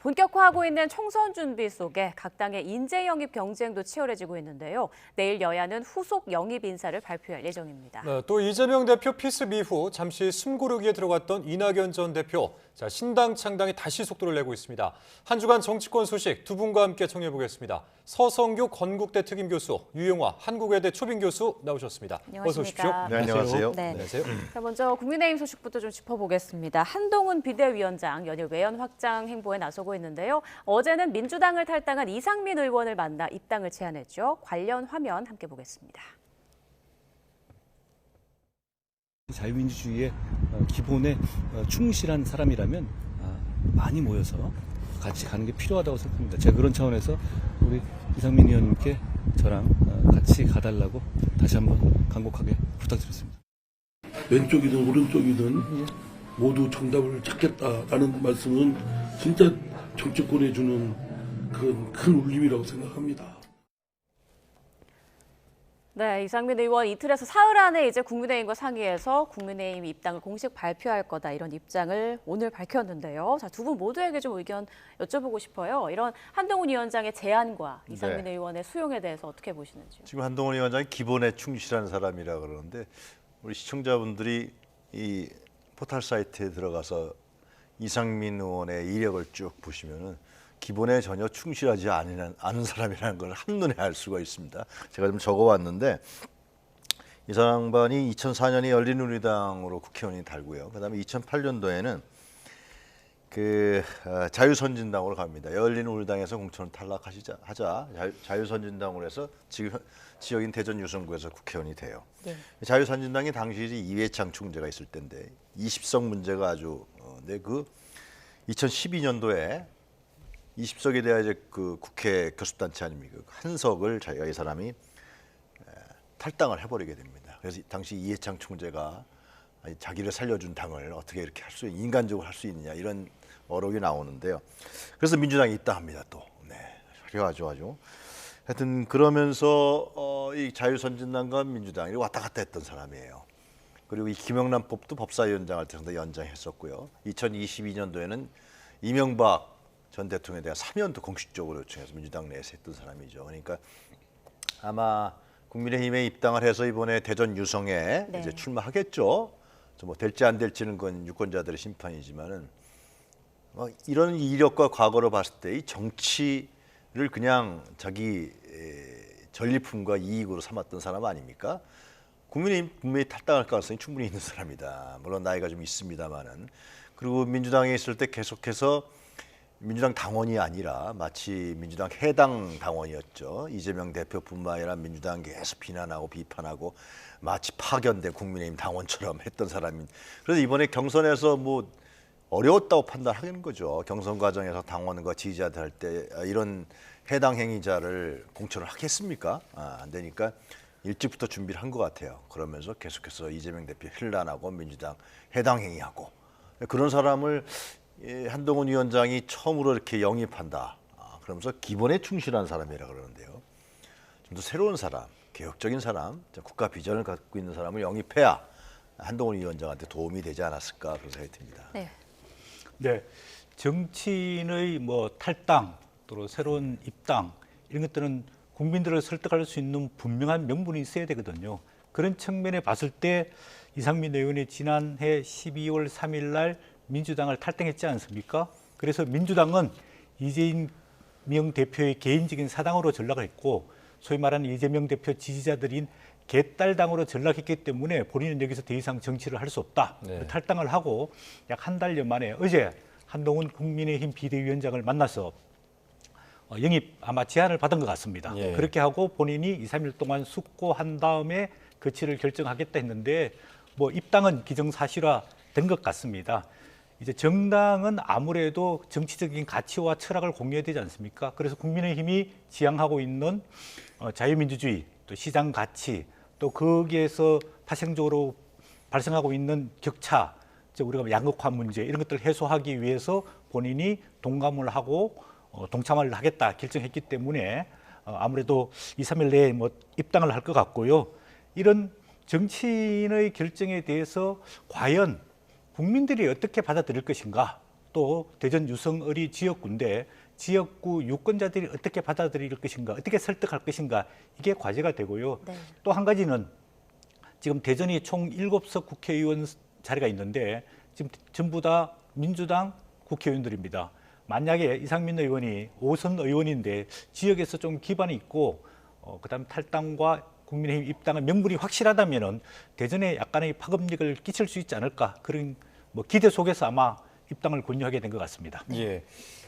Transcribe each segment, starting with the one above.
본격화하고 있는 총선 준비 속에 각 당의 인재 영입 경쟁도 치열해지고 있는데요. 내일 여야는 후속 영입 인사를 발표할 예정입니다. 네, 또 이재명 대표 피습 이후 잠시 숨고르기에 들어갔던 이낙연 전 대표. 신당 창당이 다시 속도를 내고 있습니다. 한 주간 정치권 소식 두 분과 함께 청해보겠습니다. 서성규 건국대 특임교수, 유용화 한국외대 초빙 교수 나오셨습니다. 안녕하십니까. 어서 오십시오. 네, 안녕하세요. 네. 안녕하세요. 자, 먼저 국민의힘 소식부터 좀 짚어보겠습니다. 한동훈 비대위원장 연일 외연 확장 행보에 나서고 있는데요. 어제는 민주당을 탈당한 이상민 의원을 만나 입당을 제안했죠. 관련 화면 함께 보겠습니다. 자유민주주의의 기본에 충실한 사람이라면 많이 모여서 같이 가는 게 필요하다고 생각합니다. 제가 그런 차원에서 우리 이상민 의원님께 저랑 같이 가달라고 다시 한번 간곡하게 부탁드렸습니다. 왼쪽이든 오른쪽이든 모두 정답을 찾겠다라는 말씀은 진짜 정치권에 주는 큰 울림이라고 생각합니다. 네, 이상민 의원 이틀에서 사흘 안에 이제 국민의힘과 상의해서 국민의힘 입당을 공식 발표할 거다 이런 입장을 오늘 밝혔는데요. 자, 두 분 모두에게 좀 의견 여쭤보고 싶어요. 이런 한동훈 위원장의 제안과 이상민 의원의 수용에 대해서 어떻게 보시는지요? 지금 한동훈 위원장이 기본에 충실한 사람이라 그러는데 우리 시청자분들이 이 포털 사이트에 들어가서 이상민 의원의 이력을 쭉 보시면은 기본에 전혀 충실하지 않은 사람이라는 걸 한눈에 알 수가 있습니다. 제가 좀 적어왔는데 이 사람이 2004년에 열린우리당으로 국회의원이 달고요. 그다음에 2008년도에는 자유선진당으로 갑니다. 열린우리당에서 공천을 탈락하자 자유선진당으로 해서 지금 지역인 대전 유성구에서 국회의원이 돼요. 네. 자유선진당이 당시 이회창 총재가 있을 때인데 20석 문제가 아주 근데 2012년도에 20석에 대한 이제 국회 교섭단체 아닙니까? 한 석을 이 사람이 탈당을 해버리게 됩니다. 그래서 당시 이해창 총재가 자기를 살려준 당을 어떻게 이렇게 인간적으로 할 수 있느냐 이런 어록이 나오는데요. 그래서 민주당이 입당합니다 또. 네, 아주. 하여튼 그러면서 이 자유선진당과 민주당이 왔다 갔다 했던 사람이에요. 그리고 이 김영란법도 법사위원장을 상당히 연장했었고요. 2022년도에는 이명박 전 대통령에 대한 사면도 공식적으로 요청해서 민주당 내에서 했던 사람이죠. 그러니까 아마 국민의힘에 입당을 해서 이번에 대전 유성에 이제 출마하겠죠. 뭐 될지 안 될지는 건 유권자들의 심판이지만은 이런 이력과 과거를 봤을 때 이 정치를 그냥 자기 전리품과 이익으로 삼았던 사람 아닙니까? 국민의힘 분명히 탈당할 가능성이 충분히 있는 사람이다. 물론 나이가 좀 있습니다만은. 그리고 민주당에 있을 때 계속해서 민주당 당원이 아니라 마치 민주당 해당 당원이었죠. 이재명 대표뿐만 아니라 민주당 계속 비난하고 비판하고 마치 파견된 국민의힘 당원처럼 했던 사람인. 그래서 이번에 경선에서 뭐 어려웠다고 판단하는 거죠. 경선 과정에서 당원과 지지자들 할 때 이런 해당 행위자를 공천을 하겠습니까? 안 되니까 일찍부터 준비를 한 것 같아요. 그러면서 계속해서 이재명 대표 힐난하고 민주당 해당 행위하고 그런 사람을 한동훈 위원장이 처음으로 이렇게 영입한다. 그러면서 기본에 충실한 사람이라 그러는데요. 좀 더 새로운 사람, 개혁적인 사람, 국가 비전을 갖고 있는 사람을 영입해야 한동훈 위원장한테 도움이 되지 않았을까 그런 생각이 듭니다. 네, 정치인의 탈당 또 새로운 입당 이런 것들은 국민들을 설득할 수 있는 분명한 명분이 있어야 되거든요. 그런 측면에 봤을 때 이상민 의원이 지난해 12월 3일 날 민주당을 탈당했지 않습니까? 그래서 민주당은 이재명 대표의 개인적인 사당으로 전락을 했고 소위 말하는 이재명 대표 지지자들인 개딸당으로 전락했기 때문에 본인은 여기서 더 이상 정치를 할 수 없다. 탈당을 하고 약 한 달여 만에 어제 한동훈 국민의힘 비대위원장을 만나서 영입 아마 제안을 받은 것 같습니다. 그렇게 하고 본인이 2, 3일 동안 숙고한 다음에 거취를 결정하겠다 했는데 입당은 기정사실화 된 것 같습니다. 이제 정당은 아무래도 정치적인 가치와 철학을 공유해야 되지 않습니까? 그래서 국민의힘이 지향하고 있는 자유민주주의, 또 시장 가치, 또 거기에서 파생적으로 발생하고 있는 격차, 우리가 양극화 문제 이런 것들을 해소하기 위해서 본인이 동감을 하고 동참을 하겠다 결정했기 때문에 아무래도 2, 3일 내에 입당을 할 것 같고요. 이런 정치인의 결정에 대해서 과연 국민들이 어떻게 받아들일 것인가, 또 대전 유성어리 지역구인데 지역구 유권자들이 어떻게 받아들일 것인가, 어떻게 설득할 것인가 이게 과제가 되고요. 네. 또 한 가지는 지금 대전이 총 7석 국회의원 자리가 있는데 지금 전부 다 민주당 국회의원들입니다. 만약에 이상민 의원이 5선 의원인데 지역에서 좀 기반이 있고 그다음 탈당과 국민의힘 입당은 명분이 확실하다면은 대전에 약간의 파급력을 끼칠 수 있지 않을까 그런 뭐 기대 속에서 아마 입당을 권유하게 된 것 같습니다. 예.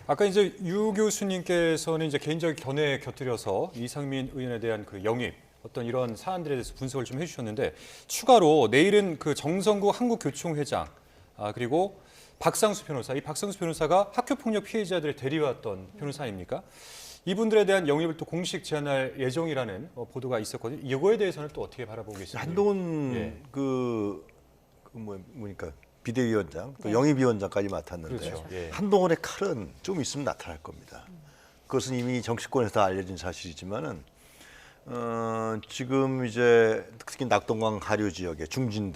아까 이제 유 교수님께서는 이제 개인적 견해에 곁들여서 이상민 의원에 대한 그 영입 어떤 이런 사안들에 대해서 분석을 좀 해주셨는데 추가로 내일은 그 정성구 한국교총회장 그리고 박상수 변호사, 이 박상수 변호사가 학교폭력 피해자들을 데려왔던 변호사 아닙니까? 이분들에 대한 영입을 또 공식 제안할 예정이라는 보도가 있었거든요. 이거에 대해서는 또 어떻게 바라보고 계십니까? 한동훈 예. 뭐니까 비대위원장, 또 네. 영입위원장까지 맡았는데 그렇죠. 예. 한동훈의 칼은 좀 있으면 나타날 겁니다. 그것은 이미 정치권에서 알려진 사실이지만은 지금 이제 특히 낙동강 하류 지역의 중진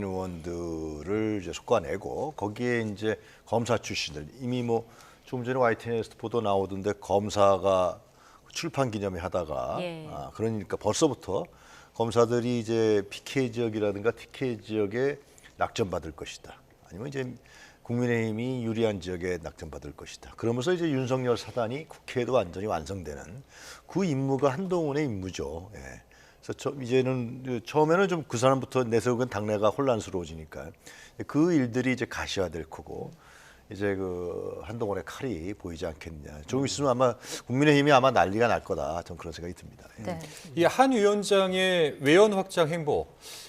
의원들을 이제 솎아내고 거기에 이제 검사 출신들 이미 뭐 조금 전에 YTN에서 보도 나오던데 검사가 출판 기념회 하다가 예. 그러니까 벌써부터 검사들이 이제 PK 지역이라든가 TK 지역에 낙점받을 것이다. 아니면 이제 국민의힘이 유리한 지역에 낙점받을 것이다. 그러면서 이제 윤석열 사단이 국회에도 완전히 완성되는 그 임무가 한동훈의 임무죠. 예. 그래서 이제는 처음에는 좀 그 사람부터 내세우면 당내가 혼란스러워지니까 그 일들이 이제 가시화될 거고 이제 그 한동훈의 칼이 보이지 않겠냐. 조금 있으면 아마 국민의힘이 아마 난리가 날 거다. 저는 그런 생각이 듭니다. 예. 네. 이 한 위원장의 외연 확장 행보,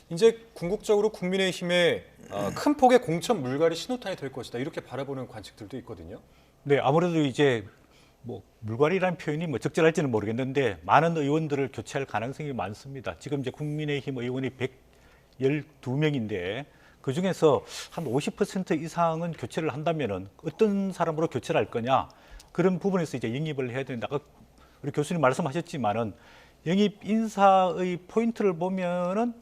이제 궁극적으로 국민의힘의 큰 폭의 공천 물갈이 신호탄이 될 것이다. 이렇게 바라보는 관측들도 있거든요. 네, 아무래도 이제 뭐 물갈이라는 표현이 뭐 적절할지는 모르겠는데 많은 의원들을 교체할 가능성이 많습니다. 지금 이제 국민의힘 의원이 112명인데 그 중에서 한 50% 이상은 교체를 한다면은 어떤 사람으로 교체를 할 거냐 그런 부분에서 이제 영입을 해야 된다. 아까 우리 교수님 말씀하셨지만은 영입 인사의 포인트를 보면은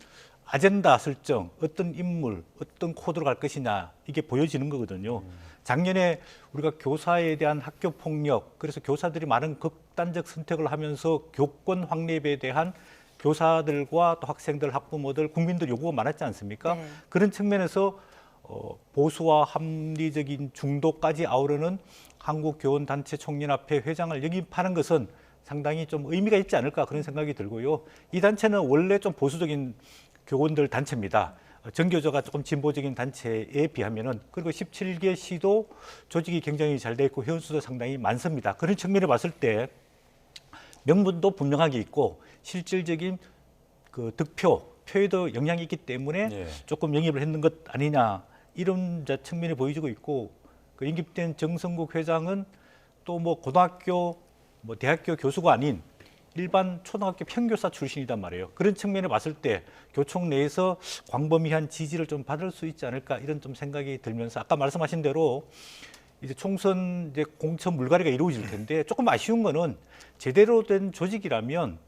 아젠다 설정, 어떤 인물, 어떤 코드로 갈 것이냐 이게 보여지는 거거든요. 작년에 우리가 교사에 대한 학교 폭력, 그래서 교사들이 많은 극단적 선택을 하면서 교권 확립에 대한 교사들과 또 학생들, 학부모들, 국민들 요구가 많았지 않습니까? 네. 그런 측면에서 보수와 합리적인 중도까지 아우르는 한국교원단체 총연합회 회장을 영입하는 것은 상당히 좀 의미가 있지 않을까 그런 생각이 들고요. 이 단체는 원래 좀 보수적인 교원들 단체입니다. 정교조가 조금 진보적인 단체에 비하면은 그리고 17개 시도 조직이 굉장히 잘 돼 있고 회원수도 상당히 많습니다. 그런 측면을 봤을 때 명분도 분명하게 있고 실질적인 그 표에도 영향이 있기 때문에 예. 조금 영입을 했는 것 아니냐 이런 측면이 보여지고 있고 그 영입된 정성국 회장은 또 뭐 고등학교 뭐 대학교 교수가 아닌 일반 초등학교 평교사 출신이단 말이에요. 그런 측면에 봤을 때 교총 내에서 광범위한 지지를 좀 받을 수 있지 않을까 이런 좀 생각이 들면서 아까 말씀하신 대로 이제 총선 이제 공천 물갈이가 이루어질 텐데 조금 아쉬운 거는 제대로 된 조직이라면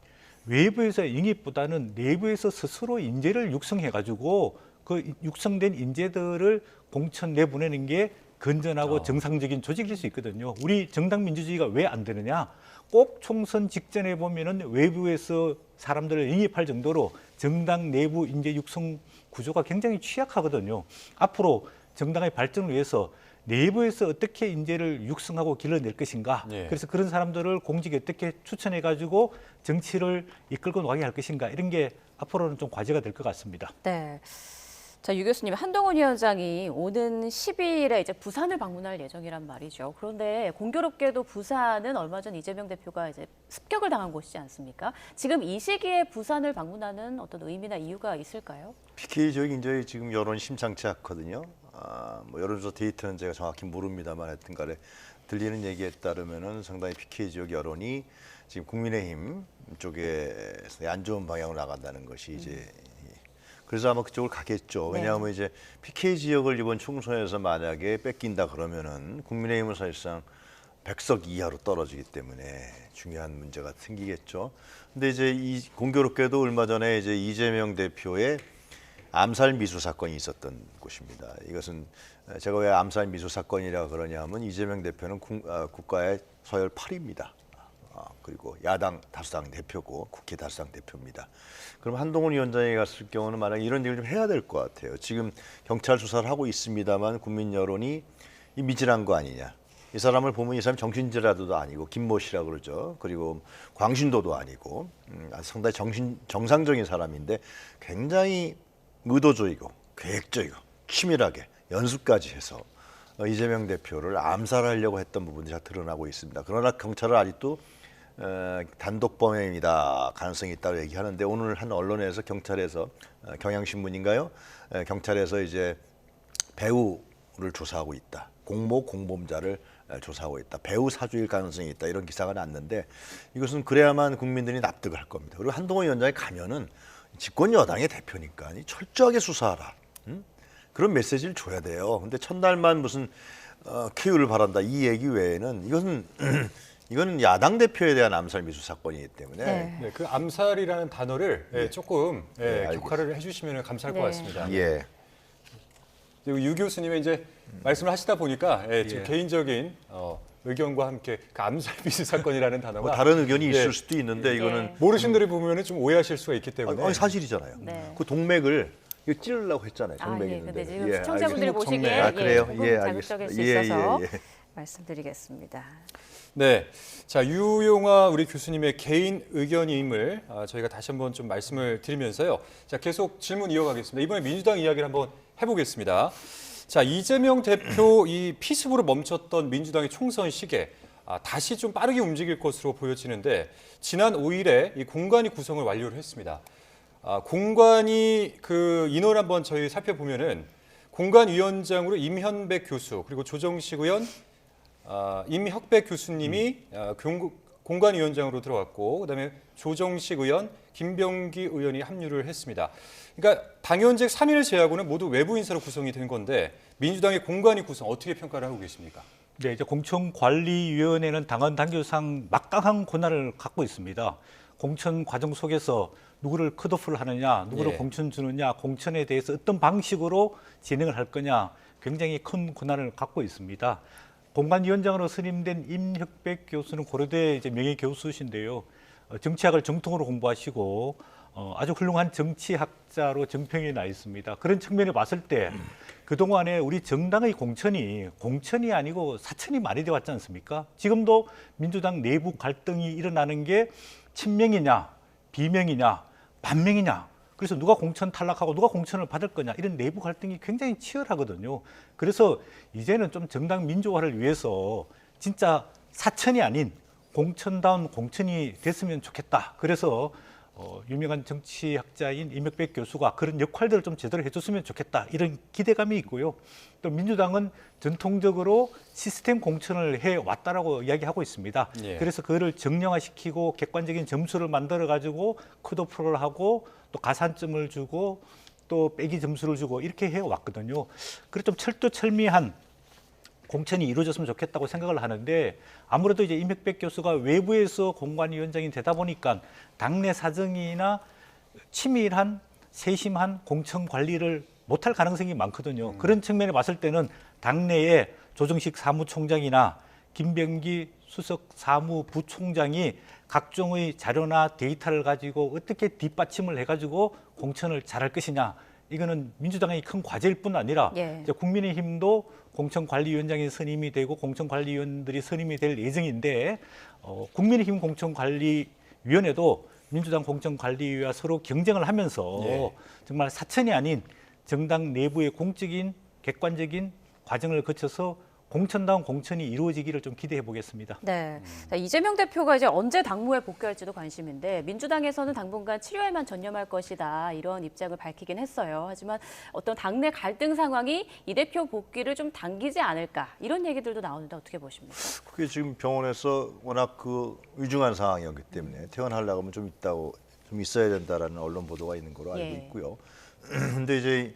외부에서 영입보다는 내부에서 스스로 인재를 육성해 가지고 그 육성된 인재들을 공천 내보내는 게 건전하고 정상적인 조직일 수 있거든요. 우리 정당 민주주의가 왜 안 되느냐? 꼭 총선 직전에 보면은 외부에서 사람들을 영입할 정도로 정당 내부 인재 육성 구조가 굉장히 취약하거든요. 앞으로 정당의 발전을 위해서 내부에서 어떻게 인재를 육성하고 길러낼 것인가. 예. 그래서 그런 사람들을 공직에 어떻게 추천해가지고 정치를 이끌고 나가게 할 것인가. 이런 게 앞으로는 좀 과제가 될 것 같습니다. 네. 자, 유 교수님, 한동훈 위원장이 오는 12일에 이제 부산을 방문할 예정이란 말이죠. 그런데 공교롭게도 부산은 얼마 전 이재명 대표가 이제 습격을 당한 곳이지 않습니까? 지금 이 시기에 부산을 방문하는 어떤 의미나 이유가 있을까요? PK 지역 이제 지금 여론이 심상치 않거든요. 뭐 여론조사 데이터는 제가 정확히 모릅니다만 하여튼 간에 들리는 얘기에 따르면은 상당히 PK 지역 여론이 지금 국민의힘 쪽에서 안 좋은 방향으로 나간다는 것이 이제 그래서 아마 그쪽을 가겠죠. 왜냐하면 네. 이제 PK 지역을 이번 총선에서 만약에 뺏긴다 그러면은 국민의힘은 사실상 100석 이하로 떨어지기 때문에 중요한 문제가 생기겠죠. 근데 이제 이 공교롭게도 얼마 전에 이제 이재명 대표의 암살 미수 사건이 있었던 곳입니다. 이것은 제가 왜 암살 미수 사건이라 그러냐면 이재명 대표는 국가의 서열 8위입니다. 그리고 야당 다수당 대표고 국회 다수당 대표입니다. 그럼 한동훈 위원장이 갔을 경우는 만약 이런 일을 좀 해야 될 것 같아요. 지금 경찰 수사를 하고 있습니다만 국민 여론이 이 미진한 거 아니냐. 이 사람을 보면 이 사람 정신질환도 아니고 김모 씨라 그러죠. 그리고 광신도도 아니고 상당히 정상적인 사람인데 굉장히 의도적이고 계획적이고 치밀하게 연수까지 해서 이재명 대표를 암살하려고 했던 부분들이 다 드러나고 있습니다. 그러나 경찰은 아직도 단독범행이다 가능성이 있다고 얘기하는데 오늘 한 언론에서 경찰에서 경향신문인가요? 경찰에서 이제 배우를 조사하고 있다. 공모 공범자를 조사하고 있다. 배우 사주일 가능성이 있다. 이런 기사가 났는데 이것은 그래야만 국민들이 납득을 할 겁니다. 그리고 한동훈 위원장이 가면은 집권 여당의 대표니까 철저하게 수사하라. 그런 메시지를 줘야 돼요. 근데 첫날만 무슨 쾌유를 바란다 이 얘기 외에는 이거는 야당 대표에 대한 암살 미수 사건이기 때문에 네, 그 암살이라는 단어를 조금 알겠습니다. 격화를 해주시면 감사할 것 같습니다. 예. 그리고 유 교수님의 이제 말씀을 하시다 보니까 좀 예. 개인적인 의견과 함께 그 암살 미수 사건이라는 단어가 뭐 다른 의견이 예. 있을 수도 있는데 이거는 모르신 분들이 보면은 좀 오해하실 수가 있기 때문에 아니, 사실이잖아요. 네. 그 동맥을 이거 찌르려고 했잖아요. 아, 동맥이 예. 있는데. 근데 지금 예, 시청자분들이 알겠습니다. 보시기에 아, 그래요? 조금 예, 자극적일 수 알겠습니다. 있어서 예, 예, 예. 말씀드리겠습니다. 네, 자 유용화 우리 교수님의 개인 의견임을 저희가 다시 한번 좀 말씀을 드리면서요. 자 계속 질문 이어가겠습니다. 이번에 민주당 이야기를 한번 해보겠습니다. 자 이재명 대표 이 피습으로 멈췄던 민주당의 총선 시계 다시 좀 빠르게 움직일 것으로 보여지는데 지난 5일에 이 공관위 구성을 완료를 했습니다. 공관위 그 인원 한번 저희 살펴보면은 공관위원장으로 임현백 교수 그리고 조정식 의원, 임혁백 교수님이 공관위원장으로 들어갔고 그다음에 조정식 의원, 김병기 의원이 합류를 했습니다. 그러니까 당연직 3인을 제외하고는 모두 외부 인사로 구성이 된 건데 민주당의 공관위 구성 어떻게 평가를 하고 계십니까? 네, 이제 공천관리위원회는 당헌 당규상 막강한 권한을 갖고 있습니다. 공천 과정 속에서 누구를 컷오프를 하느냐, 누구를 예. 공천 주느냐, 공천에 대해서 어떤 방식으로 진행을 할 거냐 굉장히 큰 권한을 갖고 있습니다. 공관위원장으로 선임된 임혁백 교수는 고려대 이제 명예 교수신데요. 정치학을 정통으로 공부하시고 아주 훌륭한 정치학자로 정평이 나 있습니다. 그런 측면에 봤을 때 그동안에 우리 정당의 공천이 아니고 사천이 많이 되어 왔지 않습니까? 지금도 민주당 내부 갈등이 일어나는 게 친명이냐, 비명이냐, 반명이냐. 그래서 누가 공천 탈락하고 누가 공천을 받을 거냐 이런 내부 갈등이 굉장히 치열하거든요. 그래서 이제는 좀 정당 민주화를 위해서 진짜 사천이 아닌 공천다운 공천이 됐으면 좋겠다. 그래서 유명한 정치학자인 임혁백 교수가 그런 역할들을 좀 제대로 해줬으면 좋겠다. 이런 기대감이 있고요. 또 민주당은 전통적으로 시스템 공천을 해왔다라고 이야기하고 있습니다. 예. 그래서 그거를 정량화시키고 객관적인 점수를 만들어가지고 컷오프를 하고 또 가산점을 주고 또 빼기 점수를 주고 이렇게 해왔거든요. 그래서 좀 철두철미한 공천이 이루어졌으면 좋겠다고 생각을 하는데 아무래도 이제 임혁백 교수가 외부에서 공관위원장이 되다 보니까 당내 사정이나 치밀한 세심한 공천 관리를 못할 가능성이 많거든요. 그런 측면에 봤을 때는 당내에 조정식 사무총장이나 김병기 수석 사무부총장이 각종의 자료나 데이터를 가지고 어떻게 뒷받침을 해가지고 공천을 잘할 것이냐. 이거는 민주당의 큰 과제일 뿐 아니라 예. 이제 국민의힘도 공천관리위원장이 선임이 되고 공천관리위원들이 선임이 될 예정인데 국민의힘 공천관리위원회도 민주당 공천관리위와 서로 경쟁을 하면서 예. 정말 사천이 아닌 정당 내부의 공적인 객관적인 과정을 거쳐서 공천다운 공천이 이루어지기를 좀 기대해 보겠습니다. 네. 자, 이재명 대표가 이제 언제 당무에 복귀할지도 관심인데 민주당에서는 당분간 치료에만 전념할 것이다 이런 입장을 밝히긴 했어요. 하지만 어떤 당내 갈등 상황이 이 대표 복귀를 좀 당기지 않을까 이런 얘기들도 나오는데 어떻게 보십니까? 그게 지금 병원에서 워낙 그 위중한 상황이었기 때문에 퇴원하려고 하면 좀 있어야 된다라는 언론 보도가 있는 걸로 알고 예. 있고요. 근데 이제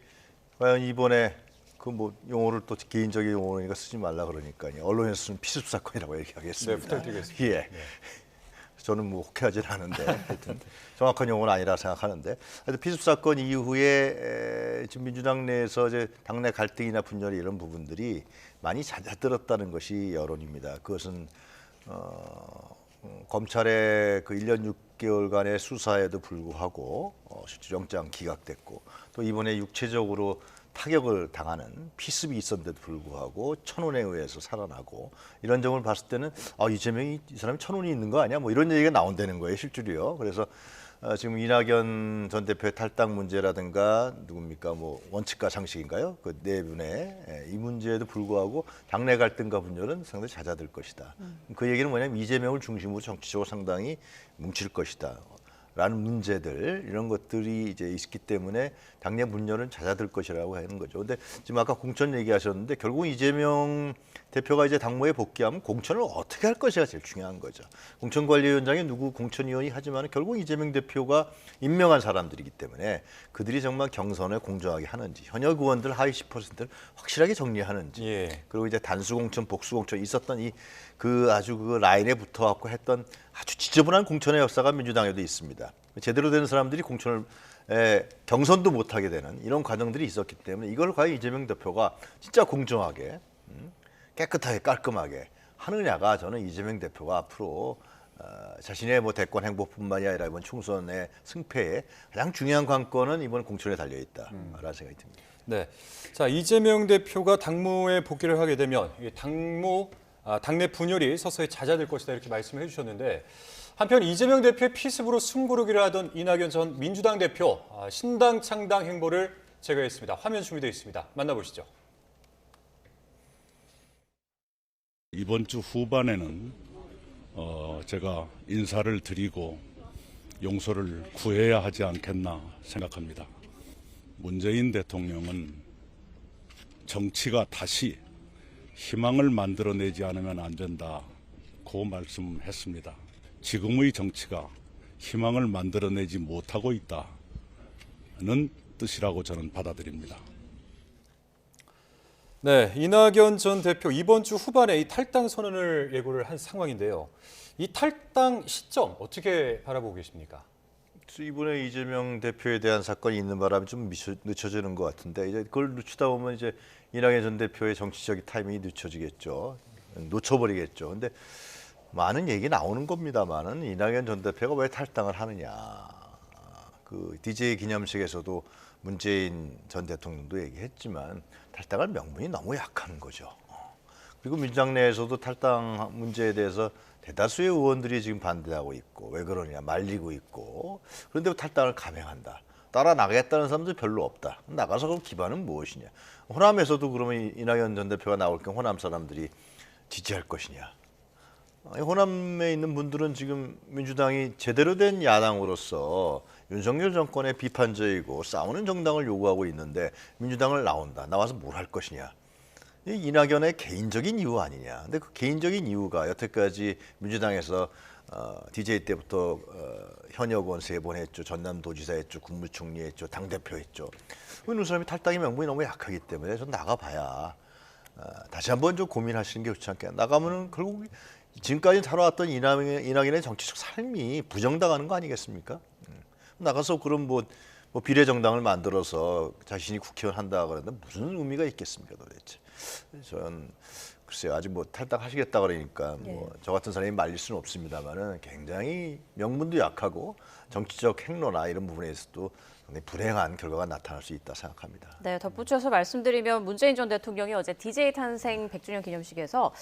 과연 이번에 그 뭐 용어를 또 개인적인 용어니까 쓰지 말라 그러니까요. 언론에서 쓰는 피습 사건이라고 얘기하겠습니다. 네, 부탁드리겠습니다. 예. 저는 뭐 혹해하지는 않은데 하여튼 정확한 용어는 아니라 생각하는데 하여튼 피습 사건 이후에 지금 민주당 내에서 이제 당내 갈등이나 분열이 이런 부분들이 많이 잦아들었다는 것이 여론입니다. 그것은 검찰의 그 1년 6개월간의 수사에도 불구하고 실제 영장 기각됐고 또 이번에 육체적으로 타격을 당하는 피습이 있었는데도 불구하고 천운에 의해서 살아나고 이런 점을 봤을 때는 이재명이 이 사람이 천운이 있는 거 아니야? 뭐 이런 얘기가 나온다는 거예요, 실제로요. 그래서 지금 이낙연 전 대표의 탈당 문제라든가 누굽니까 뭐 원칙과 상식인가요? 그 네 분의 이 문제에도 불구하고 당내 갈등과 분열은 상당히 잦아들 것이다. 그 얘기는 뭐냐면 이재명을 중심으로 정치적으로 상당히 뭉칠 것이다. 라는 문제들 이런 것들이 이제 있기 때문에 당내 분열은 잦아들 것이라고 하는 거죠. 근데 지금 아까 공천 얘기하셨는데 결국 이재명 대표가 이제 당무에 복귀하면 공천을 어떻게 할 것이가 제일 중요한 거죠. 공천관리위원장이 누구 공천위원이 하지만 결국 이재명 대표가 임명한 사람들이기 때문에 그들이 정말 경선을 공정하게 하는지 현역 의원들 하위 10%를 확실하게 정리하는지 예. 그리고 이제 단수 공천, 복수 공천 있었던 그 아주 그 라인에 붙어갖고 했던 아주 지저분한 공천의 역사가 민주당에도 있습니다. 제대로 된 사람들이 공천을 경선도 못하게 되는 이런 과정들이 있었기 때문에 이걸 과연 이재명 대표가 진짜 공정하게 깨끗하게 깔끔하게 하느냐가 저는 이재명 대표가 앞으로 자신의 뭐 대권 행보뿐만이 아니라 이번 총선의 승패에 가장 중요한 관건은 이번 공천에 달려 있다라는 생각이 듭니다. 네, 자 이재명 대표가 당무에 복귀를 하게 되면 이 당내 분열이 서서히 잦아들 것이다 이렇게 말씀해 주셨는데 한편 이재명 대표의 피습으로 숨고르기를 하던 이낙연 전 민주당 대표 신당 창당 행보를 제거했습니다. 화면 준비되어 있습니다. 만나보시죠. 이번 주 후반에는 제가 인사를 드리고 용서를 구해야 하지 않겠나 생각합니다. 문재인 대통령은 정치가 다시 희망을 만들어내지 않으면 안 된다고 말씀했습니다. 지금의 정치가 희망을 만들어내지 못하고 있다는 뜻이라고 저는 받아들입니다. 네, 이낙연 전 대표 이번 주 후반에 이 탈당 선언을 예고를 한 상황인데요. 이 탈당 시점 어떻게 바라보고 계십니까? 이번에 이재명 대표에 대한 사건이 있는 바람에 좀 늦춰지는 것 같은데 이제 그걸 늦추다 보면 이제 이낙연 전 대표의 정치적인 타이밍이 늦춰지겠죠. 놓쳐버리겠죠. 근데 많은 얘기 나오는 겁니다만은 이낙연 전 대표가 왜 탈당을 하느냐. 그 DJ 기념식에서도 문재인 전 대통령도 얘기했지만 탈당할 명분이 너무 약한 거죠. 그리고 민주당 내에서도 탈당 문제에 대해서 대다수의 의원들이 지금 반대하고 있고 왜 그러냐 말리고 있고 그런데 탈당을 감행한다. 따라 나가겠다는 사람도 별로 없다. 나가서 그럼 기반은 무엇이냐. 호남에서도 그러면 이낙연 전 대표가 나올 경우 호남 사람들이 지지할 것이냐. 호남에 있는 분들은 지금 민주당이 제대로 된 야당으로서 윤석열 정권에 비판적이고 싸우는 정당을 요구하고 있는데 민주당을 나와서 뭘 할 것이냐. 이낙연의 개인적인 이유 아니냐. 근데 그 개인적인 이유가 여태까지 민주당에서 DJ 때부터 현역 의원 3번 했죠. 전남도지사 했죠. 국무총리 했죠. 당대표 했죠. 그 사람이 탈당의 명분이 너무 약하기 때문에 좀 나가봐야 다시 한번 좀 고민하시는 게 좋지 않겠나. 나가면은 결국 지금까지 살아왔던 이낙연의 정치적 삶이 부정당하는 거 아니겠습니까? 나가서 그럼 뭐 비례정당을 만들어서 자신이 국회의원 한다 그러는데 무슨 의미가 있겠습니까 도대체? 저는 글쎄요 아직 뭐 탈당하시겠다 그러니까 뭐 저 같은 사람이 말릴 수는 없습니다만은 굉장히 명분도 약하고 정치적 행로나 이런 부분에서도 상당히 불행한 결과가 나타날 수 있다 생각합니다. 네, 덧붙여서 말씀드리면 문재인 전 대통령이 어제 DJ 탄생 100주년 기념식에서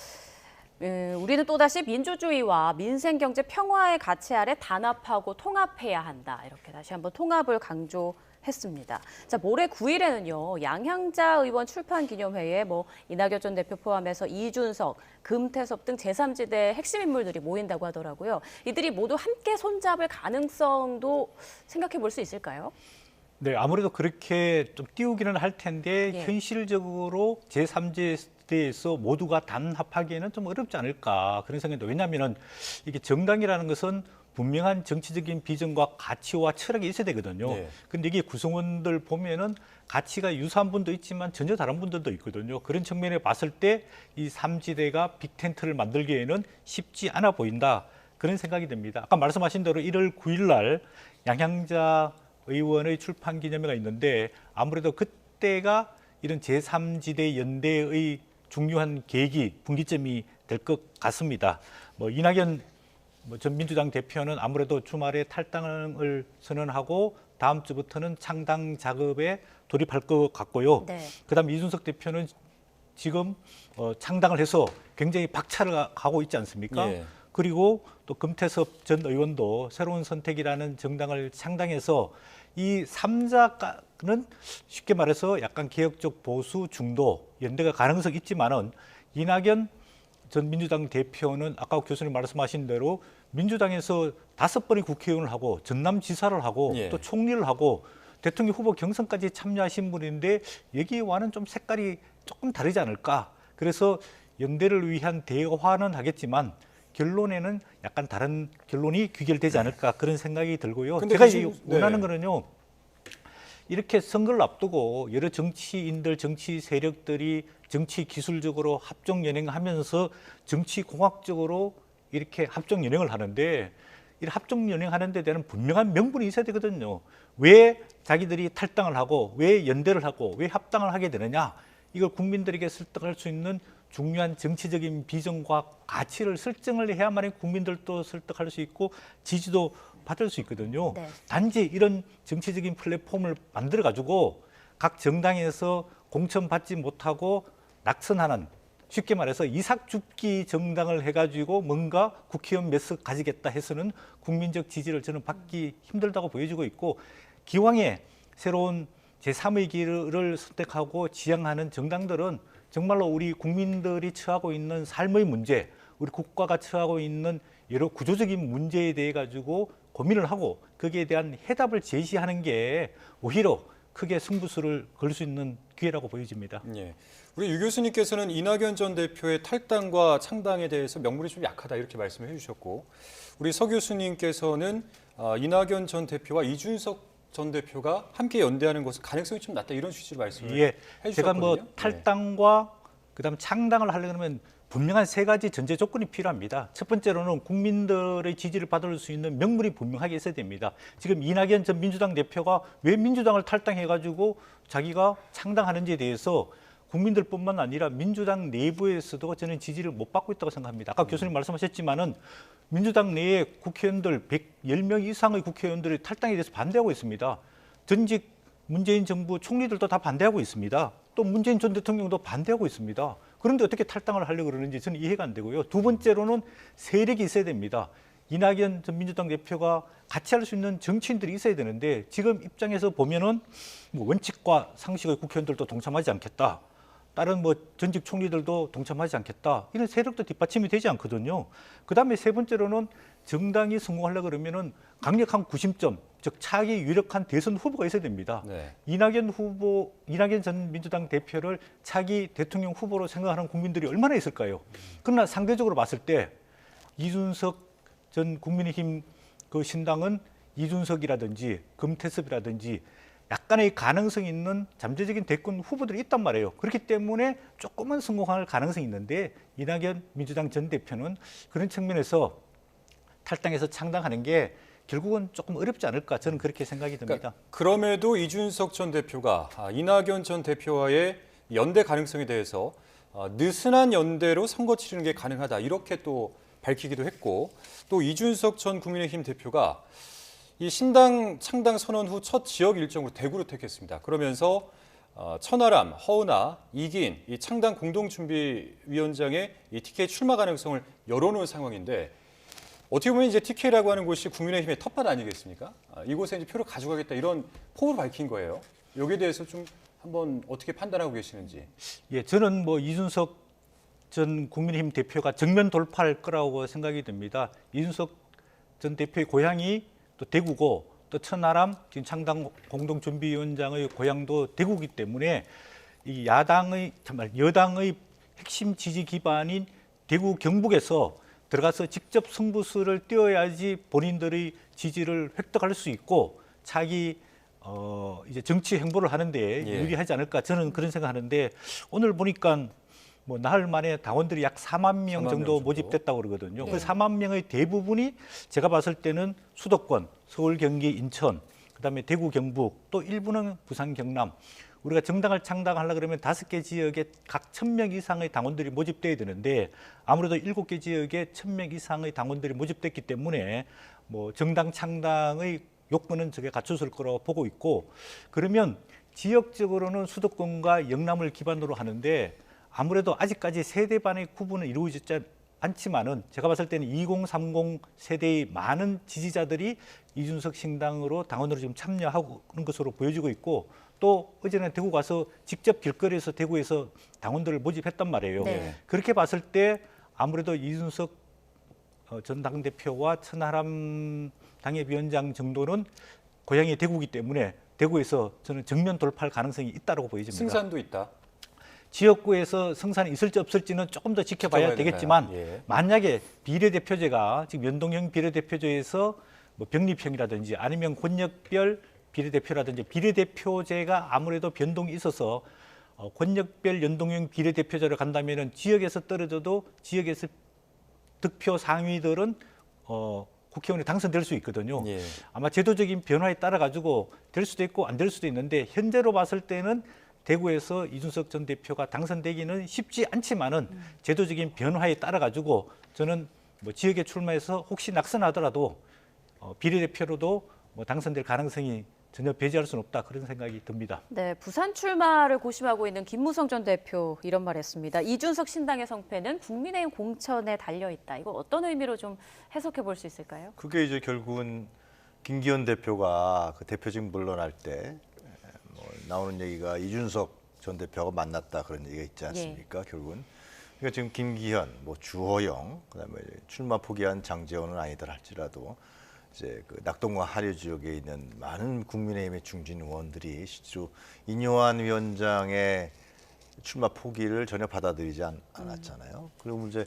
우리는 또다시 민주주의와 민생경제 평화의 가치 아래 단합하고 통합해야 한다. 이렇게 다시 한번 통합을 강조했습니다. 자, 모레 9일에는요. 양향자 의원 출판 기념회에 이낙연 전 대표 포함해서 이준석, 금태섭 등 제3지대 핵심 인물들이 모인다고 하더라고요. 이들이 모두 함께 손잡을 가능성도 생각해 볼 수 있을까요? 네, 아무래도 그렇게 좀 띄우기는 할 텐데 예. 현실적으로 제3지대에서 모두가 단합하기에는 좀 어렵지 않을까 그런 생각인데 왜냐하면 이게 정당이라는 것은 분명한 정치적인 비전과 가치와 철학이 있어야 되거든요. 네. 근데 이게 구성원들 보면은 가치가 유사한 분도 있지만 전혀 다른 분들도 있거든요. 그런 측면에 봤을 때 이 3지대가 빅텐트를 만들기에는 쉽지 않아 보인다. 그런 생각이 듭니다. 아까 말씀하신 대로 1월 9일 날 양향자 의원의 출판 기념회가 있는데 아무래도 그때가 이런 제3지대 연대의 중요한 계기, 분기점이 될 것 같습니다. 뭐 이낙연 전 민주당 대표는 아무래도 주말에 탈당을 선언하고 다음 주부터는 창당 작업에 돌입할 것 같고요. 네. 그다음 이준석 대표는 지금 창당을 해서 굉장히 박차를 가고 있지 않습니까? 예. 그리고 또 금태섭 전 의원도 새로운 선택이라는 정당을 창당해서 이 3자는 쉽게 말해서 약간 개혁적 보수 중도 연대가 가능성이 있지만은 이낙연 전 민주당 대표는 아까 교수님 말씀하신 대로 민주당에서 5번의 국회의원을 하고 전남지사를 하고 예. 또 총리를 하고 대통령 후보 경선까지 참여하신 분인데 여기와는 좀 색깔이 조금 다르지 않을까. 그래서 연대를 위한 대화는 하겠지만 결론에는 약간 다른 결론이 귀결되지 않을까 그런 생각이 들고요. 근데 제가 지금- 원하는 네. 거는요. 이렇게 선거를 앞두고 여러 정치인들, 정치 세력들이 정치 기술적으로 합종 연행하면서 정치 공학적으로 이렇게 합종 연행을 하는데 이 합종 연행하는 데 대한 분명한 명분이 있어야 되거든요. 왜 자기들이 탈당을 하고 왜 연대를 하고 왜 합당을 하게 되느냐. 이걸 국민들에게 설득할 수 있는 중요한 정치적인 비전과 가치를 설정을 해야만 국민들도 설득할 수 있고 지지도 받을 수 있거든요. 네. 단지 이런 정치적인 플랫폼을 만들어 가지고 각 정당에서 공천받지 못하고 낙선하는 쉽게 말해서 이삭죽기 정당을 해가지고 뭔가 국회의원 몇 석 가지겠다 해서는 국민적 지지를 저는 받기 힘들다고 보여지고 있고 기왕에 새로운 제3의 길을 선택하고 지향하는 정당들은 정말로 우리 국민들이 처하고 있는 삶의 문제, 우리 국가가 처하고 있는 여러 구조적인 문제에 대해 가지고 고민을 하고 거기에 대한 해답을 제시하는 게 오히려 크게 승부수를 걸 수 있는 기회라고 보여집니다. 예. 우리 유 교수님께서는 이낙연 전 대표의 탈당과 창당에 대해서 명분이 좀 약하다 이렇게 말씀을 해주셨고 우리 서 교수님께서는 이낙연 전 대표와 이준석 전 대표가 함께 연대하는 것은 가능성이 좀 낮다 이런 취지로 말씀을 해주셨거든요. 제가 뭐 예. 탈당과 그다음 창당을 하려면 분명한 3가지 전제 조건이 필요합니다. 첫 번째로는 국민들의 지지를 받을 수 있는 명분이 분명하게 있어야 됩니다. 지금 이낙연 전 민주당 대표가 왜 민주당을 탈당해가지고 자기가 창당하는지에 대해서 국민들뿐만 아니라 민주당 내부에서도 저는 지지를 못 받고 있다고 생각합니다. 아까 교수님 말씀하셨지만은 민주당 내에 국회의원들 110명 이상의 국회의원들이 탈당에 대해서 반대하고 있습니다. 전직 문재인 정부 총리들도 다 반대하고 있습니다. 또 문재인 전 대통령도 반대하고 있습니다. 그런데 어떻게 탈당을 하려고 그러는지 저는 이해가 안 되고요. 두 번째로는 세력이 있어야 됩니다. 이낙연 전 민주당 대표가 같이 할 수 있는 정치인들이 있어야 되는데 지금 입장에서 보면은 뭐 원칙과 상식의 국회의원들도 동참하지 않겠다. 다른 뭐 전직 총리들도 동참하지 않겠다. 이런 세력도 뒷받침이 되지 않거든요. 그다음에 세 번째로는 정당이 성공하려고 그러면은 강력한 구심점, 즉 차기 유력한 대선 후보가 있어야 됩니다. 네. 이낙연 전 민주당 대표를 차기 대통령 후보로 생각하는 국민들이 얼마나 있을까요? 그러나 상대적으로 봤을 때 이준석 전 국민의힘 그 신당은 이준석이라든지 금태섭이라든지 약간의 가능성 있는 잠재적인 대권 후보들이 있단 말이에요. 그렇기 때문에 조금은 성공할 가능성이 있는데 이낙연 민주당 전 대표는 그런 측면에서 탈당해서 창당하는 게 결국은 조금 어렵지 않을까 저는 그렇게 생각이 듭니다. 그러니까 그럼에도 이준석 전 대표가 이낙연 전 대표와의 연대 가능성에 대해서 느슨한 연대로 선거 치르는 게 가능하다 이렇게 또 밝히기도 했고 또 이준석 전 국민의힘 대표가 이 신당 창당 선언 후 첫 지역 일정으로 대구를 택했습니다. 그러면서 천하람, 허은하, 이기인 이 창당 공동준비위원장의 이 TK 출마 가능성을 열어놓은 상황인데 어떻게 보면 이제 TK라고 하는 곳이 국민의힘의 텃밭 아니겠습니까? 이곳에 이제 표를 가져가겠다 이런 포부를 밝힌 거예요. 여기에 대해서 좀 한번 어떻게 판단하고 계시는지. 예, 저는 뭐 이준석 전 국민의힘 대표가 정면 돌파할 거라고 생각이 듭니다. 이준석 전 대표의 고향이 또 대구고 또 천하람 지금 창당 공동준비위원장의 고향도 대구이기 때문에 이 여당의 핵심 지지 기반인 대구 경북에서 들어가서 직접 승부수를 띄워야지 본인들의 지지를 획득할 수 있고 차기 이제 정치 행보를 하는데 예. 유리하지 않을까 저는 그런 생각하는데 오늘 보니까 뭐 나흘 만에 당원들이 약 4만 명 4만 정도 명 정도. 모집됐다고 그러거든요. 네. 그 4만 명의 대부분이 제가 봤을 때는 수도권, 서울, 경기, 인천, 그다음에 대구, 경북, 또 일부는 부산, 경남. 우리가 정당을 창당하려 그러면 5개 지역에 각 1,000명 이상의 당원들이 모집돼야 되는데 아무래도 7개 지역에 1,000명 이상의 당원들이 모집됐기 때문에 뭐 정당 창당의 요건은 저게 갖췄을 거라고 보고 있고, 그러면 지역적으로는 수도권과 영남을 기반으로 하는데 아무래도 아직까지 세대반의 구분은 이루어지지 않지만은 제가 봤을 때는 2030 세대의 많은 지지자들이 이준석 신당으로 당원으로 지금 참여하는 것으로 보여지고 있고, 또 어제는 대구 가서 직접 길거리에서 대구에서 당원들을 모집했단 말이에요. 네. 그렇게 봤을 때 아무래도 이준석 전 당대표와 천하람 당협위원장 정도는 고향이 대구이기 때문에 대구에서 저는 정면 돌파할 가능성이 있다고 보여집니다. 승산도 있다. 지역구에서 성산이 있을지 없을지는 조금 더 지켜봐야 지켜봐야 되겠지만 되나요? 예. 만약에 비례대표제가 지금 연동형 비례대표제에서 뭐 병립형이라든지 아니면 권역별 비례대표라든지 비례대표제가 아무래도 변동이 있어서 권역별 연동형 비례대표제로 간다면은 지역에서 떨어져도 지역에서 득표 상위들은 국회의원이 당선될 수 있거든요. 예. 아마 제도적인 변화에 따라 가지고 될 수도 있고 안 될 수도 있는데 현재로 봤을 때는 대구에서 이준석 전 대표가 당선되기는 쉽지 않지만은 제도적인 변화에 따라 가지고 저는 뭐 지역에 출마해서 혹시 낙선하더라도 비례대표로도 뭐 당선될 가능성이 전혀 배제할 수는 없다, 그런 생각이 듭니다. 네, 부산 출마를 고심하고 있는 김무성 전 대표 이런 말했습니다. 이준석 신당의 성패는 국민의힘 공천에 달려 있다. 이거 어떤 의미로 좀 해석해 볼 수 있을까요? 그게 이제 결국은 김기현 대표가 그 대표직 물러날 때 뭐 나오는 얘기가 이준석 전 대표가 만났다, 그런 얘기가 있지 않습니까? 결국은. 그러니까 지금 김기현, 뭐 주호영, 그다음에 이제 출마 포기한 장제원은 아니더라 할지라도 이제 그 낙동강 하류 지역에 있는 많은 국민의힘의 중진 의원들이 실제로 인요한 위원장의 출마 포기를 전혀 받아들이지 않았잖아요. 그리고 이제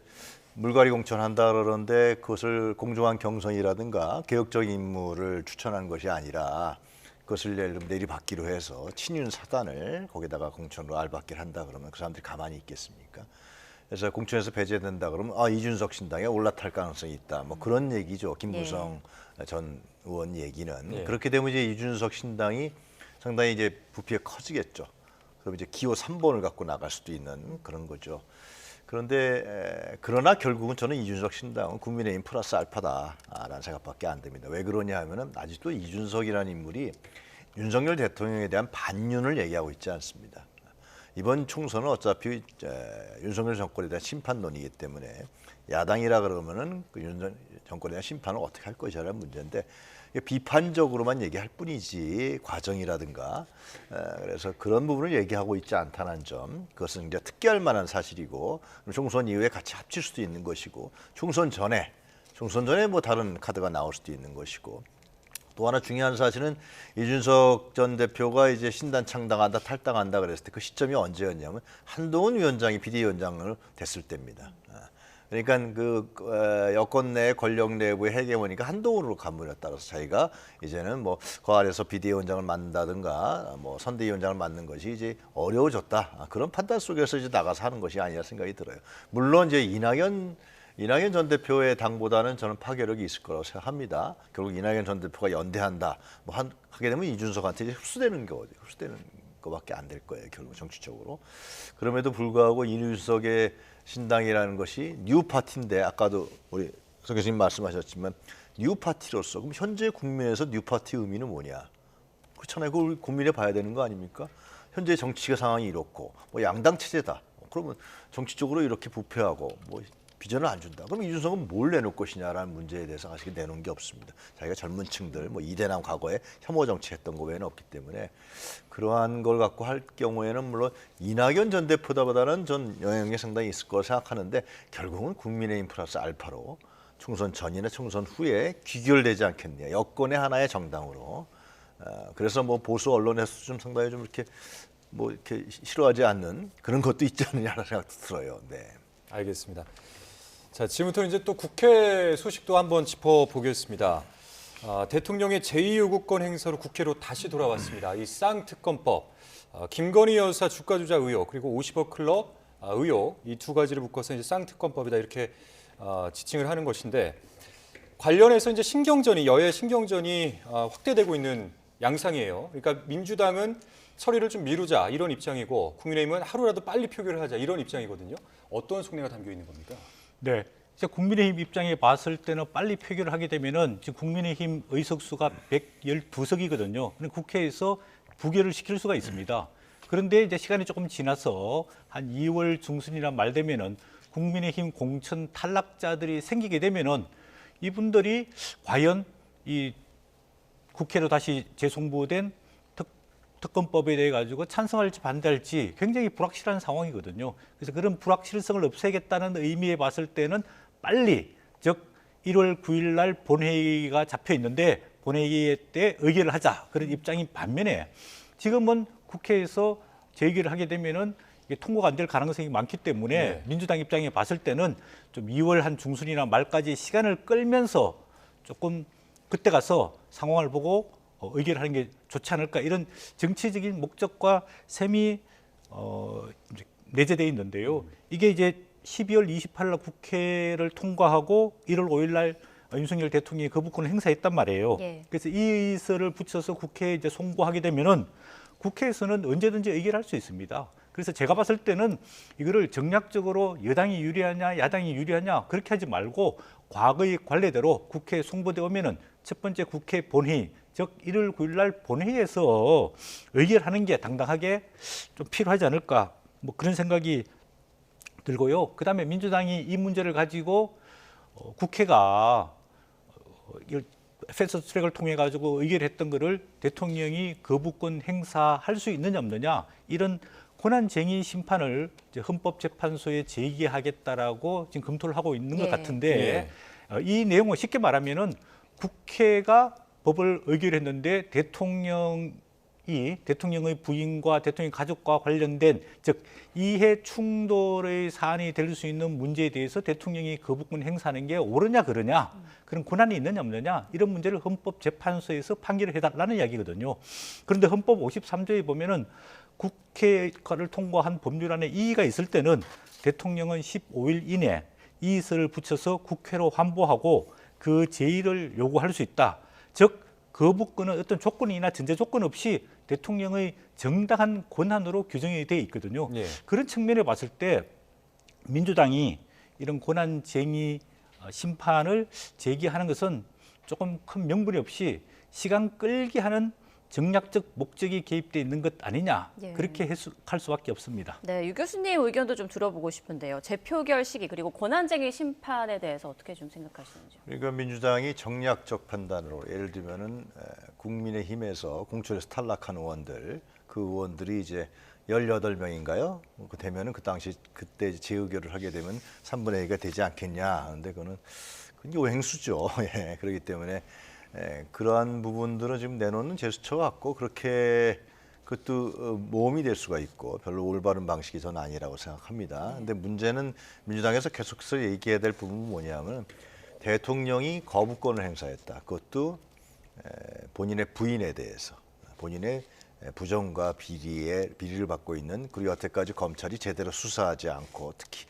물갈이 공천한다 그러는데 그것을 공정한 경선이라든가 개혁적인 인물을 추천한 것이 아니라 그것을 예를 들면 내리받기로 해서 친윤 사단을 거기다가 공천으로 알받기를 한다 그러면 그 사람들이 가만히 있겠습니까? 그래서 공천에서 배제된다 그러면 이준석 신당에 올라탈 가능성이 있다. 뭐 그런 얘기죠. 김무성 전 의원 얘기는. 예. 그렇게 되면 이제 이준석 신당이 상당히 이제 부피가 커지겠죠. 그럼 이제 기호 3번을 갖고 나갈 수도 있는 그런 거죠. 그런데 그러나 결국은 저는 이준석 신당은 국민의힘 플러스 알파다라는 생각밖에 안 듭니다. 왜 그러냐 하면은 아직도 이준석이라는 인물이 윤석열 대통령에 대한 반윤을 얘기하고 있지 않습니다. 이번 총선은 어차피 윤석열 정권에 대한 심판론이기 때문에 야당이라 그러면은 그 윤석열 정권에 대한 심판을 어떻게 할 것이라는 문제인데 비판적으로만 얘기할 뿐이지 과정이라든가 그래서 그런 부분을 얘기하고 있지 않다는 점, 그것은 이제 특기할 만한 사실이고 총선 이후에 같이 합칠 수도 있는 것이고 총선 전에 뭐 다른 카드가 나올 수도 있는 것이고, 또 하나 중요한 사실은 이준석 전 대표가 이제 신당 창당한다, 탈당한다 그랬을 때 그 시점이 언제였냐면 한동훈 위원장이 비대위원장을 됐을 때입니다. 그러니까 그 여권 내 권력 내부의 헤게모니가 한동훈으로 간물에 따라서 자기가 이제는 뭐 그 아래서 비대위원장을 맡는다든가 뭐 선대위원장을 맡는 것이 이제 어려워졌다, 그런 판단 속에서 이제 나가서 하는 것이 아니라 생각이 들어요. 물론 이제 이낙연 전 대표의 당보다는 저는 파괴력이 있을 거라고 생각합니다. 결국 이낙연 전 대표가 연대한다, 뭐 하게 되면 이준석한테 이제 흡수되는 거밖에 안 될 거예요. 결국 정치적으로. 그럼에도 불구하고 이준석의 신당이라는 것이 뉴 파티인데 아까도 우리 성 교수님 말씀하셨지만 뉴 파티로서 그럼 현재 국면에서 뉴 파티 의미는 뭐냐? 그렇잖아요. 그걸 고민해 봐야 되는 거 아닙니까? 현재 정치가 상황이 이렇고 뭐 양당 체제다. 그러면 정치적으로 이렇게 부패하고 뭐 비전을 안 준다. 그럼 이준석은 뭘 내놓을 것이냐라는 문제에 대해서 아직 내놓은 게 없습니다. 자기가 젊은 층들, 뭐 이대남 과거에 혐오 정치했던 거 외에는 없기 때문에 그러한 걸 갖고 할 경우에는 물론 이낙연 전 대표보다는 전 영향력이 상당히 있을 거라 생각하는데 결국은 국민의힘 플러스 알파로 총선 전이나 총선 후에 귀결되지 않겠냐. 여권의 하나의 정당으로. 그래서 뭐 보수 언론에서 좀 상당히 좀 이렇게 뭐 이렇게 싫어하지 않는 그런 것도 있지 않느냐라는 생각도 들어요. 네. 알겠습니다. 자, 지금부터 이제 또 국회 소식도 한번 짚어보겠습니다. 대통령의 제2요구권 행사로 국회로 다시 돌아왔습니다. 이 쌍특검법, 김건희 여사 주가 조작 의혹, 그리고 50억 클럽, 의혹 이 두 가지를 묶어서 이제 쌍특검법이다 이렇게 지칭을 하는 것인데 관련해서 이제 신경전이 여야 신경전이 확대되고 있는 양상이에요. 그러니까 민주당은 처리를 좀 미루자 이런 입장이고 국민의힘은 하루라도 빨리 표결을 하자 이런 입장이거든요. 어떤 속내가 담겨 있는 겁니까? 네. 이제 국민의힘 입장에 봤을 때는 빨리 표결을 하게 되면은 지금 국민의힘 의석수가 112석이거든요. 국회에서 부결을 시킬 수가 있습니다. 그런데 이제 시간이 조금 지나서 한 2월 중순이나 말 되면은 국민의힘 공천 탈락자들이 생기게 되면은 이분들이 과연 이 국회로 다시 재송부된 특검법에 대해 가지고 찬성할지 반대할지 굉장히 불확실한 상황이거든요. 그래서 그런 불확실성을 없애겠다는 의미에 봤을 때는 빨리, 즉 1월 9일 날 본회의가 잡혀 있는데 본회의 때 의결을 하자 그런 입장인 반면에 지금은 국회에서 재의결을 하게 되면은 이게 통과가 안 될 가능성이 많기 때문에 네. 민주당 입장에 봤을 때는 좀 2월 한 중순이나 말까지 시간을 끌면서 조금 그때 가서 상황을 보고 의결하는 게 좋지 않을까 이런 정치적인 목적과 셈이 내재되어 있는데요. 이게 이제 12월 28일 날 국회를 통과하고 1월 5일 날 윤석열 대통령이 거부권을 행사했단 말이에요. 예. 그래서 이 의서를 붙여서 국회에 이제 송고하게 되면은 국회에서는 언제든지 의결할 수 있습니다. 그래서 제가 봤을 때는 이거를 정략적으로 여당이 유리하냐 야당이 유리하냐 그렇게 하지 말고 과거의 관례대로 국회에 송부돼 오면은 첫 번째 국회 본회의 즉 1월 9일 날 본회의에서 의결하는 게 당당하게 좀 필요하지 않을까 뭐 그런 생각이 들고요. 그다음에 민주당이 이 문제를 가지고 국회가 패스트 트랙을 통해 가지고 의결했던 거를 대통령이 거부권 행사할 수 있느냐 없느냐 이런 권한쟁의 심판을 이제 헌법재판소에 제기하겠다라고 지금 검토를 하고 있는 것 예. 같은데 이 내용을 쉽게 말하면은 국회가 법을 의결했는데 대통령의 부인과 대통령 가족과 관련된 즉 이해 충돌의 사안이 될 수 있는 문제에 대해서 대통령이 거부권 행사하는 게 옳으냐 그러냐 그런 권한이 있느냐 없느냐 이런 문제를 헌법재판소에서 판결을 해달라는 이야기거든요. 그런데 헌법 53조에 보면은 국회를 통과한 법률안에 이의가 있을 때는 대통령은 15일 이내 이의서를 붙여서 국회로 환보하고 그 제의를 요구할 수 있다. 즉 거부권은 어떤 조건이나 전제 조건 없이 대통령의 정당한 권한으로 규정이 되어 있거든요. 예. 그런 측면에 봤을 때 민주당이 이런 권한쟁의 심판을 제기하는 것은 조금 큰 명분이 없이 시간 끌기 하는 정략적 목적이 개입되어 있는 것 아니냐 예. 그렇게 해석할 수밖에 없습니다. 네, 유 교수님 의견도 좀 들어보고 싶은데요. 재표결 시기 그리고 권한쟁의 심판에 대해서 어떻게 좀 생각하시는지요? 그러니까 민주당이 정략적 판단으로 예를 들면은 국민의힘에서 공천에서 탈락한 의원들 그 의원들이 이제 18명인가요? 그 되면은 그 당시 그때 재의결을 하게 되면 3분의 2가 되지 않겠냐. 그런데 그건 오행수죠. 예, 그렇기 때문에 그러한 부분들은 지금 내놓는 제스처 같고 그렇게 그것도 모험이 될 수가 있고 별로 올바른 방식이 저는 아니라고 생각합니다. 근데 문제는 민주당에서 계속해서 얘기해야 될 부분은 뭐냐면 대통령이 거부권을 행사했다. 그것도 본인의 부인에 대해서 본인의 부정과 비리를 받고 있는 그리고 여태까지 검찰이 제대로 수사하지 않고 특히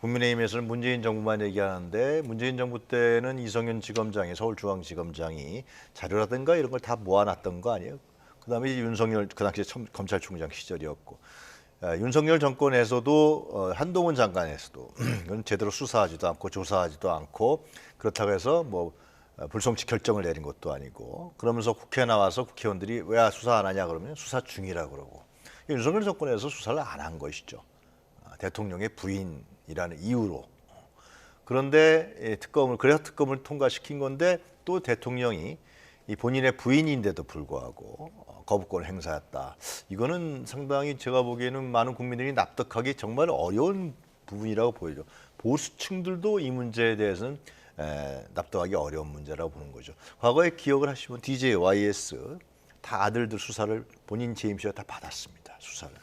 국민의힘에서는 문재인 정부만 얘기하는데 문재인 정부 때는 이성윤 지검장이 서울중앙지검장이 자료라든가 이런 걸 다 모아놨던 거 아니에요? 그다음에 윤석열 그 당시에 검찰총장 시절이었고 윤석열 정권에서도 한동훈 장관에서도 이건 제대로 수사하지도 않고 조사하지도 않고 그렇다고 해서 뭐 불송치 결정을 내린 것도 아니고 그러면서 국회에 나와서 국회의원들이 왜 수사 안 하냐 그러면 수사 중이라 그러고 윤석열 정권에서 수사를 안 한 것이죠. 대통령의 부인이라는 이유로. 그런데 그래서 특검을 통과시킨 건데 또 대통령이 이 본인의 부인인데도 불구하고 거부권을 행사했다. 이거는 상당히 제가 보기에는 많은 국민들이 납득하기 정말 어려운 부분이라고 보이죠. 보수층들도 이 문제에 대해서는 납득하기 어려운 문제라고 보는 거죠. 과거에 기억을 하시면 DJ, YS 다 아들들 수사를 본인 재임 시에 다 받았습니다. 수사를.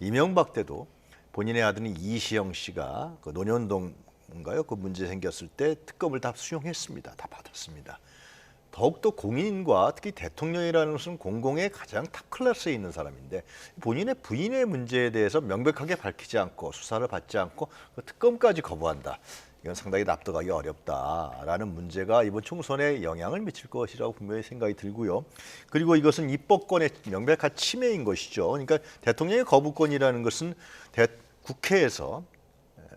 이명박 때도 본인의 아들인 이시영 씨가 그 논현동인가요? 그 문제 생겼을 때 특검을 다 수용했습니다. 다 받았습니다. 더욱더 공인과 특히 대통령이라는 것은 공공의 가장 탑 클래스에 있는 사람인데 본인의 부인의 문제에 대해서 명백하게 밝히지 않고 수사를 받지 않고 그 특검까지 거부한다. 이건 상당히 납득하기 어렵다라는 문제가 이번 총선에 영향을 미칠 것이라고 분명히 생각이 들고요. 그리고 이것은 입법권의 명백한 침해인 것이죠. 그러니까 대통령의 거부권이라는 것은 국회에서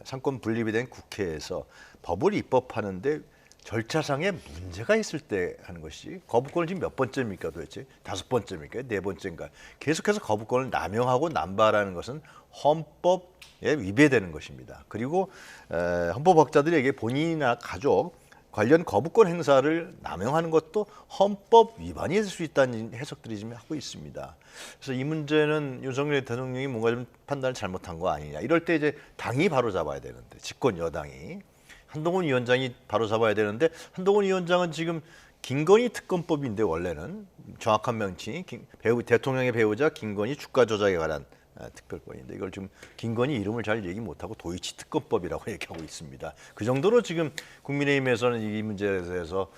상권 분립이 된 국회에서 법을 입법하는데 절차상에 문제가 있을 때 하는 것이 거부권을 지금 몇 번째입니까 도대체? 5번째입니까? 4번째인가? 계속해서 거부권을 남용하고 남발하는 것은 헌법에 위배되는 것입니다. 그리고 헌법학자들에게 본인이나 가족 관련 거부권 행사를 남용하는 것도 헌법 위반이 될 수 있다는 해석들이 지금 하고 있습니다. 그래서 이 문제는 윤석열 대통령이 뭔가 좀 판단을 잘못한 거 아니냐. 이럴 때 이제 당이 바로 잡아야 되는데 집권 여당이 한동훈 위원장이 바로 잡아야 되는데 한동훈 위원장은 지금 김건희 특검법인데 원래는 정확한 명칭이 대통령의 배우자 김건희 주가 조작에 관한 특별법인데 이걸 지금 김건희 이름을 잘 얘기 못하고 도이치 특검법이라고 얘기하고 있습니다. 그 정도로 지금 국민의힘에서는 이 문제에 대해서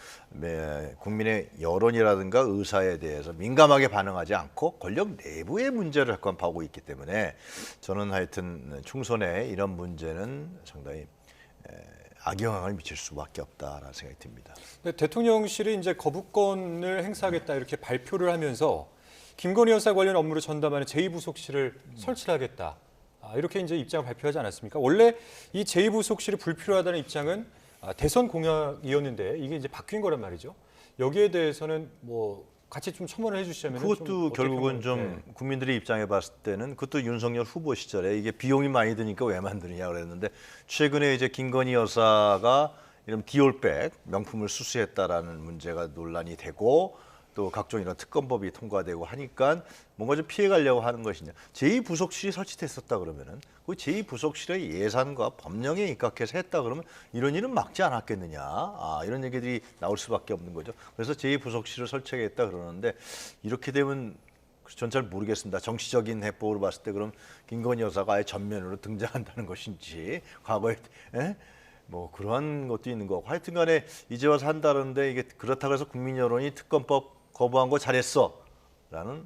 국민의 여론이라든가 의사에 대해서 민감하게 반응하지 않고 권력 내부의 문제를 자꾸 보고 있기 때문에 저는 하여튼 총선에 이런 문제는 상당히 악영향을 미칠 수밖에 없다라는 생각이 듭니다. 대통령실이 이제 거부권을 행사하겠다 이렇게 발표를 하면서 김건희 여사 관련 업무를 전담하는 제2부속실을 설치하겠다. 이렇게 이제 입장을 발표하지 않았습니까? 원래 이 제2부속실이 불필요하다는 입장은 대선 공약이었는데 이게 이제 바뀐 거란 말이죠. 여기에 대해서는 뭐 같이 좀 첨언을 해주시자면 그것도 결국은 좀 국민들의 입장에 봤을 때는 그것도 윤석열 후보 시절에 이게 비용이 많이 드니까 왜 만드느냐 그랬는데 최근에 이제 김건희 여사가 이런 디올백 명품을 수수했다라는 문제가 논란이 되고 또 각종 이런 특검법이 통과되고 하니까 뭔가 좀 피해가려고 하는 것이냐. 제2부속실이 설치됐었다 그러면은 그 제2부속실의 예산과 법령에 입각해서 했다 그러면 이런 일은 막지 않았겠느냐. 이런 얘기들이 나올 수밖에 없는 거죠. 그래서 제2부속실을 설치하겠다 그러는데 이렇게 되면 전 잘 모르겠습니다. 정치적인 해법으로 봤을 때 그럼 김건희 여사가 아예 전면으로 등장한다는 것인지 과거에 뭐 그러한 것도 있는 거고 하여튼 간에 이제 와서 한다는데 이게 그렇다고 해서 국민 여론이 특검법 거부한 거 잘했어 라는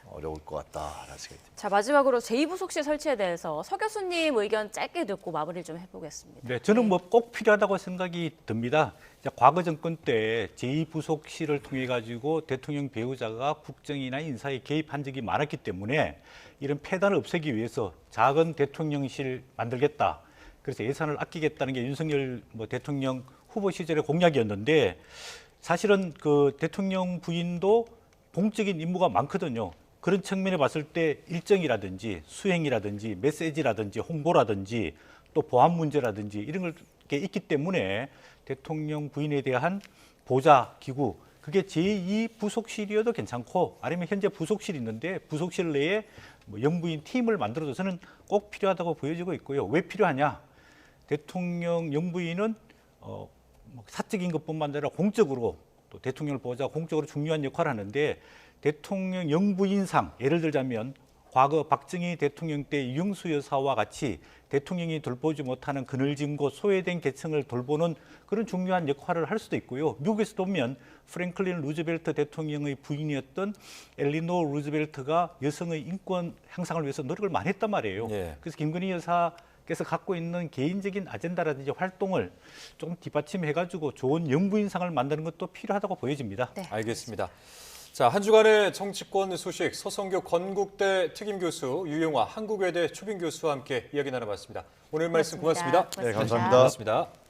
어려울 것 같다라는 생각이 듭니다. 자, 마지막으로 제2부속실 설치에 대해서 서 교수님 의견 짧게 듣고 마무리를 좀 해보겠습니다. 네, 저는 뭐 꼭 필요하다고 생각이 듭니다. 과거 정권 때 제2부속실을 통해 가지고 대통령 배우자가 국정이나 인사에 개입한 적이 많았기 때문에 이런 폐단을 없애기 위해서 작은 대통령실 만들겠다. 그래서 예산을 아끼겠다는 게 윤석열 대통령 후보 시절의 공약이었는데 사실은 그 대통령 부인도 공적인 임무가 많거든요. 그런 측면에 봤을 때 일정이라든지 수행이라든지 메시지라든지 홍보라든지 또 보안 문제라든지 이런 게 있기 때문에 대통령 부인에 대한 보좌 기구 그게 제2부속실이어도 괜찮고 아니면 현재 부속실이 있는데 부속실 내에 영부인 팀을 만들어도 저는 꼭 필요하다고 보여지고 있고요. 왜 필요하냐? 대통령 영부인은 사적인 것뿐만 아니라 공적으로 또 대통령을 보호자 공적으로 중요한 역할을 하는데 대통령 영부인상 예를 들자면 과거 박정희 대통령 때 이용수 여사와 같이 대통령이 돌보지 못하는 그늘짐고 소외된 계층을 돌보는 그런 중요한 역할을 할 수도 있고요. 미국에서 보면 프랭클린 루즈벨트 대통령의 부인이었던 엘리노 루즈벨트가 여성의 인권 향상을 위해서 노력을 많이 했단 말이에요. 그래서 김건희 여사께서 갖고 있는 개인적인 아젠다라든지 활동을 좀 뒷받침해가지고 좋은 영부인상을 만드는 것도 필요하다고 보여집니다. 네. 알겠습니다. 자, 한 주간의 정치권 소식 서성교 건국대 특임교수, 유영화 한국외대 초빙교수와 함께 이야기 나눠봤습니다. 오늘 말씀 고맙습니다. 고맙습니다. 네, 감사합니다. 고맙습니다.